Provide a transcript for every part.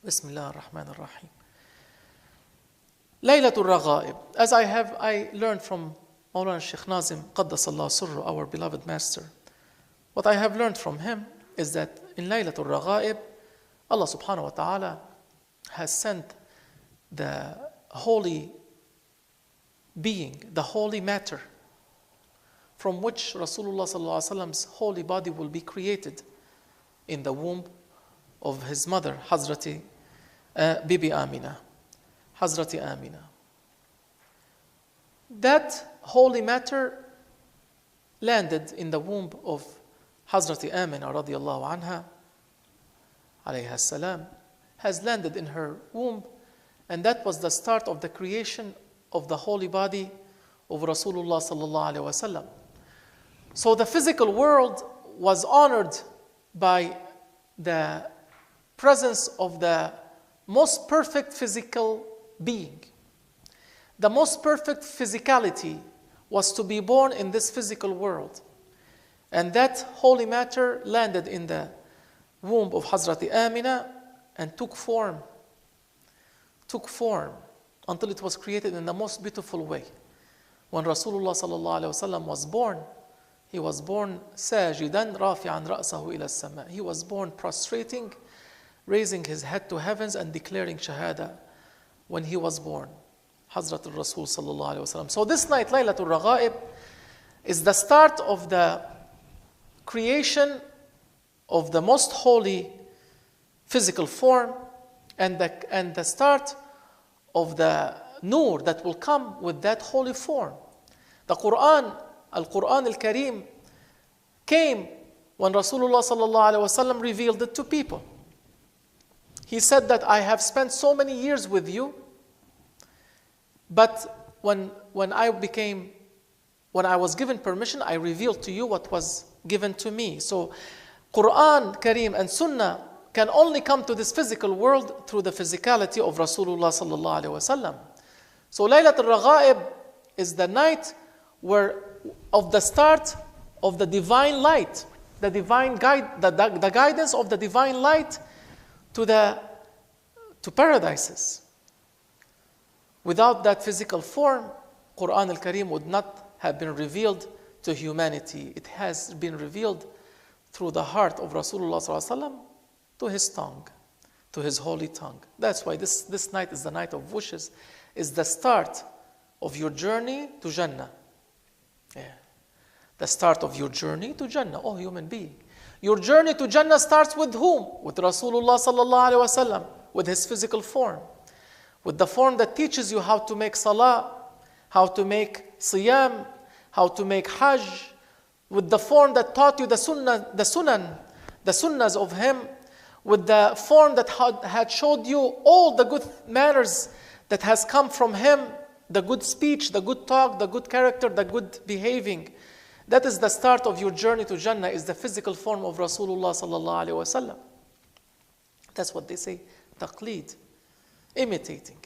Bismillah ar-Rahman ar-Rahim. Lailatur Raghaib. As I learned from Mawlana Shaykh Nazim, Qaddasallahu Sirru, our beloved master. What I have learned from him is that in Lailatur Raghaib, Allah Subhanahu wa ta'ala has sent the holy being, the holy matter, from which Rasulullah Sallallahu Alaihi Wasallam's holy body will be created in the womb of his mother, Hazrati Bibi Aminah. Hazrati Aminah. That holy matter landed in the womb of Hazrati Aminah radiallahu anha, alayha salam, has landed in her womb, and that was the start of the creation of the holy body of Rasulullah sallallahu alaihi wasallam. So the physical world was honored by the presence of the most perfect physical being. The most perfect physicality was to be born in this physical world. And that holy matter landed in the womb of Hazrati Aminah and took form until it was created in the most beautiful way. When Rasulullah sallallahu alaihi wasallam was born, he was born sajidan rafi'an ra'sahu ila as-sama'. He was born prostrating, raising his head to heavens and declaring shahada when he was born. Hazrat al-Rasul sallallahu alaihi wasallam. So this night, Lailatur Raghaib, is the start of the creation of the most holy physical form and the start of the Nour that will come with that holy form. The Quran, Al-Quran Al-Kareem, came when Rasulullah sallallahu alaihi wasallam revealed it to people. He said that I have spent so many years with you, but when I was given permission, I revealed to you what was given to me. So Quran, Kareem and Sunnah can only come to this physical world through the physicality of Rasulullah sallallahu alaihi wasallam. So Lailatul Raghaib is the night of the start of the divine light, the divine guide, the guidance of the divine light to paradises. Without that physical form, Quran al-Kareem would not have been revealed to humanity. It has been revealed through the heart of Rasulullah sallallahu alaihi wasallam to his tongue, to his holy tongue. That's why this night is the night of wishes, is the start of your journey to Jannah. Yeah. The start of your journey to Jannah, oh human being. Your journey to Jannah starts with whom? With Rasulullah sallallahu alaihi wasallam, with his physical form. With the form that teaches you how to make salah, how to make siyam, how to make hajj. With the form that taught you the sunnahs of him. With the form that had showed you all the good manners that has come from him. The good speech, the good talk, the good character, the good behaving. That is the start of your journey to Jannah, is the physical form of Rasulullah sallallahu alaihi wasallam. That's what they say, taqleed. Imitating.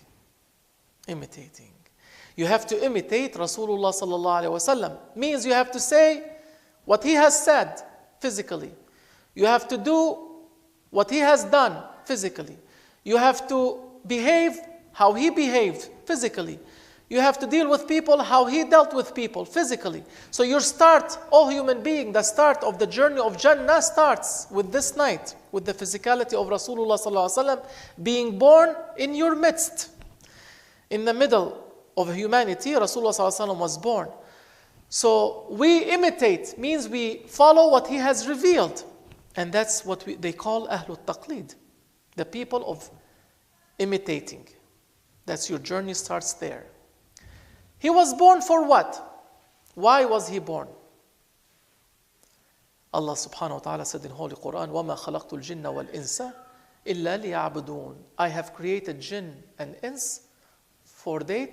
You have to imitate Rasulullah sallallahu alaihi wasallam. Means you have to say what he has said physically. You have to do what he has done physically. You have to behave how he behaved physically. You have to deal with people how he dealt with people physically. So your start, oh human being, the start of the journey of Jannah starts with this night, with the physicality of Rasulullah sallallahu alaihi wasallam being born in your midst. In the middle of humanity, Rasulullah sallallahu alaihi wasallam was born. So we imitate, means we follow what he has revealed. And that's what they call Ahlul Taqleed, the people of imitating. That's your journey starts there. He was born for what? Why was he born? Allah Subhanahu wa ta'ala said in Holy Quran, وَمَا خَلَقْتُ الْجِنَّ وَالْإِنسَ إِلَّا لِيَعْبُدُونَ. I have created jinn and ins for them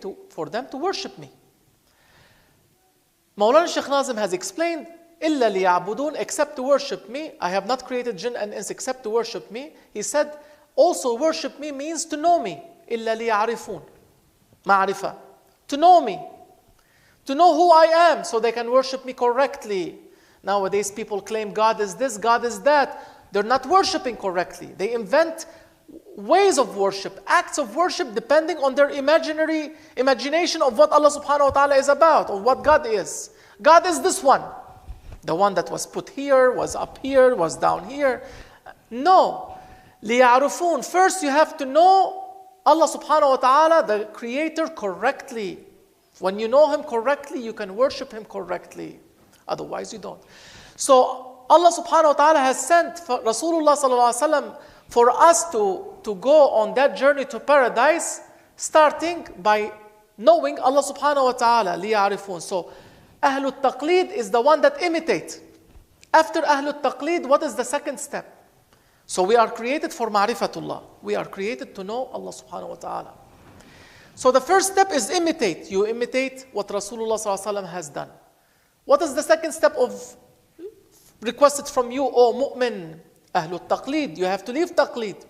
to worship me. Mawlana Shaykh Nazim has explained, إِلَّا لِيَعْبُدُونَ, except to worship me. I have not created jinn and ins except to worship me. He said, also worship me means to know me. إِلَّا لِيَعْرِفُونَ. Ma'rifah. To know me. To know who I am so they can worship me correctly. Nowadays people claim God is this, God is that. They're not worshiping correctly. They invent ways of worship, acts of worship, depending on their imagination of what Allah Subhanahu wa Ta'ala is about, or what God is. God is this one. The one that was put here, was up here, was down here. No. لِيَعْرُفُونَ. First you have to know Allah Subhanahu wa Ta'ala, the Creator, correctly. When you know Him correctly, you can worship Him correctly. Otherwise you don't. So Allah Subhanahu wa Ta'ala has sent Rasulullah Sallallahu Alaihi Wasallam for us to go on that journey to paradise, starting by knowing Allah Subhanahu wa Ta'ala. لِيَعْرِفُونَ. So Ahlul Taqleed is the one that imitate. After Ahlul Taqleed, what is the second step? So we are created for Ma'rifatullah. We are created to know Allah Subhanahu wa Ta'ala. So the first step is imitate. You imitate what Rasulullah Sallallahu Alaihi Wasallam has done. What is the second step of requested from you, O mu'min? Ahlul Taqleed. You have to leave Taqleed.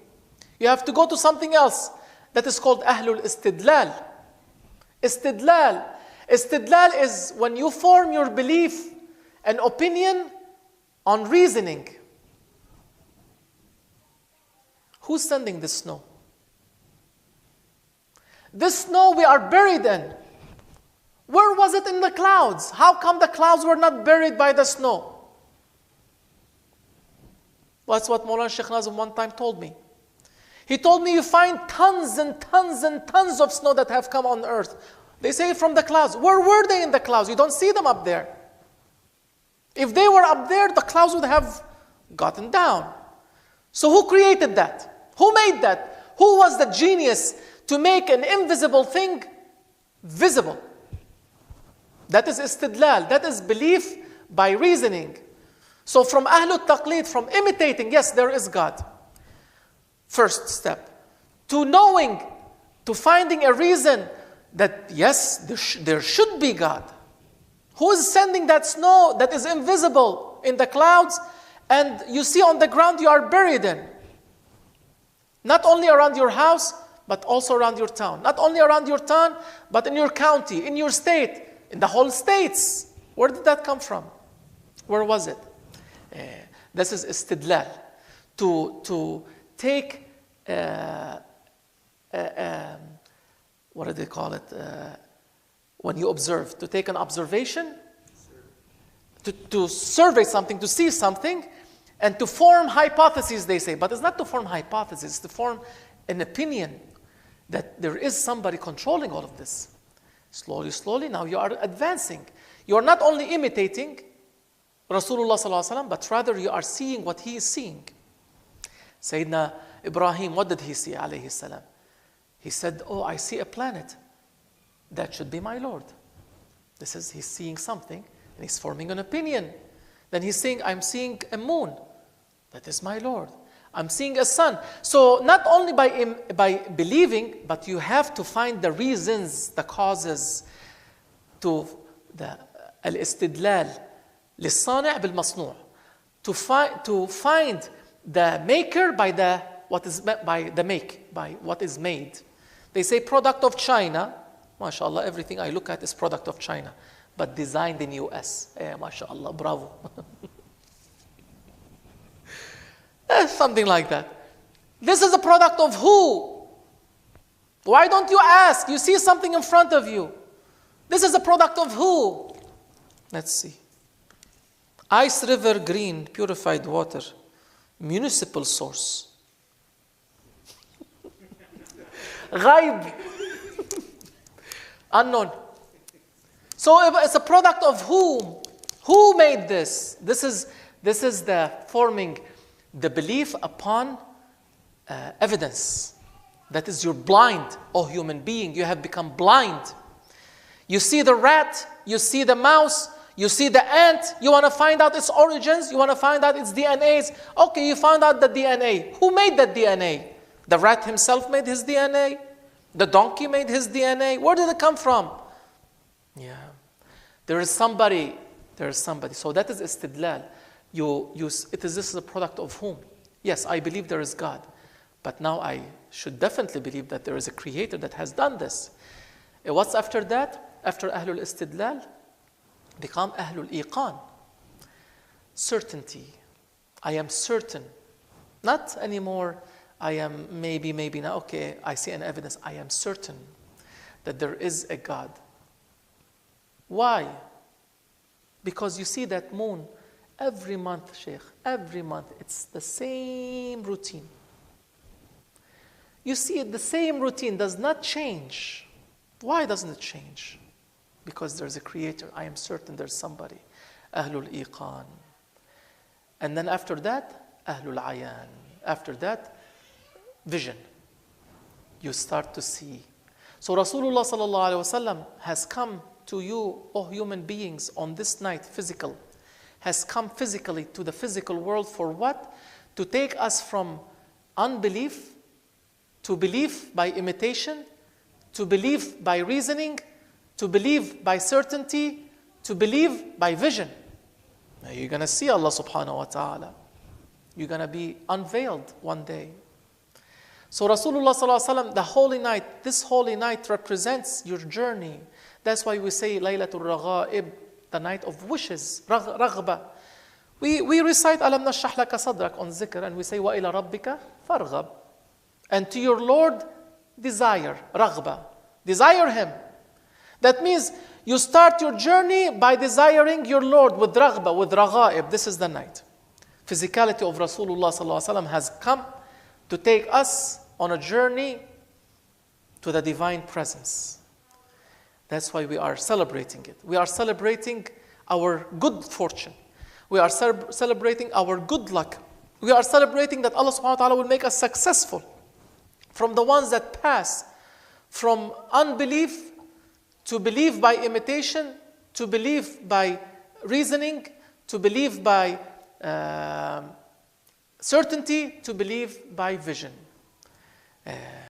You have to go to something else. That is called Ahlul Istidlal. Istidlal. Istidlal is when you form your belief and opinion on reasoning. Who's sending this snow? This snow we are buried in. Where was it in the clouds? How come the clouds were not buried by the snow? That's what Maulana Shaykh Nazim one time told me. He told me you find tons and tons and tons of snow that have come on earth. They say from the clouds. Where were they in the clouds? You don't see them up there. If they were up there, the clouds would have gotten down. So who created that? Who made that? Who was the genius to make an invisible thing visible? That is istidlal. That is belief by reasoning. So from Ahlul Taqleed, from imitating, yes, there is God. First step. To knowing, to finding a reason that yes, there should be God. Who is sending that snow that is invisible in the clouds and you see on the ground you are buried in? Not only around your house, but also around your town. Not only around your town, but in your county, in your state, in the whole states. Where did that come from? Where was it? This is istidlal. To take, what do they call it? When you observe, to take an observation, to survey something, to see something, and to form hypotheses, they say. But it's not to form hypotheses, it's to form an opinion that there is somebody controlling all of this. Slowly, slowly, now you are advancing. You are not only imitating Rasulullah Sallallahu Alaihi Wasallam, but rather you are seeing what he is seeing. Sayyidina Ibrahim, what did he see, alayhi salam? He said, oh, I see a planet. That should be my Lord. He's seeing something, and he's forming an opinion. Then he's saying, I'm seeing a moon. That is my Lord. I'm seeing a sun. So not only by believing, but you have to find the reasons, the causes, to the al-istidlal, للصانع بالمصنوع. To find the maker by what is made. They say product of China. MashaAllah, everything I look at is product of China, but designed in US. MashaAllah, bravo. Something like that. This is a product of who? Why don't you ask? You see something in front of you. This is a product of who? Let's see. Ice River Green Purified Water. Municipal source. Ghaib. Unknown. So it's a product of whom? Who made this? This is the forming the belief upon evidence. That is, you're blind, oh human being. You have become blind. You see the rat, you see the mouse, you see the ant. You want to find out its origins. You want to find out its DNAs. Okay, you found out the DNA. Who made that DNA? The rat himself made his DNA. The donkey made his DNA. Where did it come from? Yeah. There is somebody. So that is istidlal. This is a product of whom? Yes, I believe there is God. But now I should definitely believe that there is a creator that has done this. What's after that? After Ahlul Istidlal, become Ahlul Iqan. Certainty. I am certain. Not anymore I am maybe not. Okay, I see an evidence. I am certain that there is a God. Why? Because you see that moon every month, Shaykh, every month, it's the same routine. You see it, the same routine does not change. Why doesn't it change? Because there's a creator. I am certain there's somebody. Ahlul Iqan. And then after that, Ahlul Ayan. After that, vision. You start to see. So Rasulullah sallallahu alaihi wasallam has come to you, O human beings, on this night, physical, has come physically to the physical world for what? To take us from unbelief to belief by imitation, to believe by reasoning, to believe by certainty, to believe by vision. Now you're going to see Allah Subhanahu wa ta'ala. You're going to be unveiled one day. So Rasulullah sallallahu alaihi wasallam, the holy night, this holy night represents your journey. That's why we say Lailatur Raghaib, the night of wishes, raghba. We recite Alam Nashrah Laka Sadrak on zikr, and we say Wa ila rabbika farghab. And to your Lord, desire, raghba. Desire Him. That means you start your journey by desiring your Lord with raghba, with raghaib. This is the night. Physicality of Rasulullah sallallahu alaihi wasallam has come to take us on a journey to the divine presence. That's why we are celebrating it. We are celebrating our good fortune. We are celebrating our good luck. We are celebrating that Allah Subhanahu wa ta'ala will make us successful from the ones that pass from unbelief to believe by imitation, to believe by reasoning, to believe by certainty, to believe by vision.